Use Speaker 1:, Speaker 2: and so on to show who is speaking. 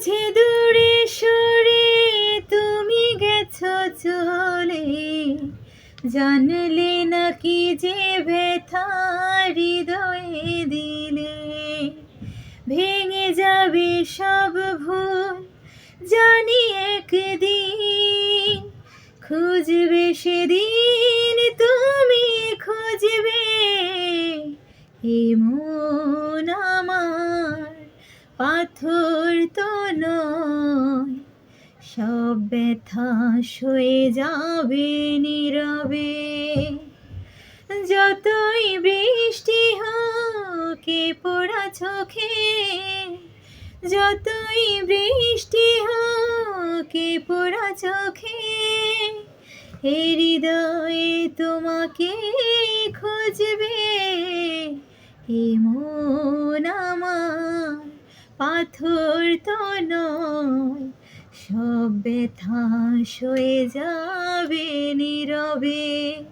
Speaker 1: বুঝে দূরে সরে তুমি গেছো চলে, জানলে নাকি যে ব্যথা হৃদয়ে দিলে। ভেঙে যাবে সব ভুল জানি একদিন, খুঁজবে সেদিন তুমি খুঁজবে। এই মন আমার পাথর তো নয়, সব ব্যথা সয়ে যাবে নীরবে। যতই বৃষ্টি হোক এ পোড়া চোখে, যতই বৃষ্টি হোক এ পোড়া চোখে, এ হৃদয়ে তোমাকে খুঁজবে। এ মন আমার পাথর তো নয়, সব ব্যথা সয়ে যাবে নীরবে।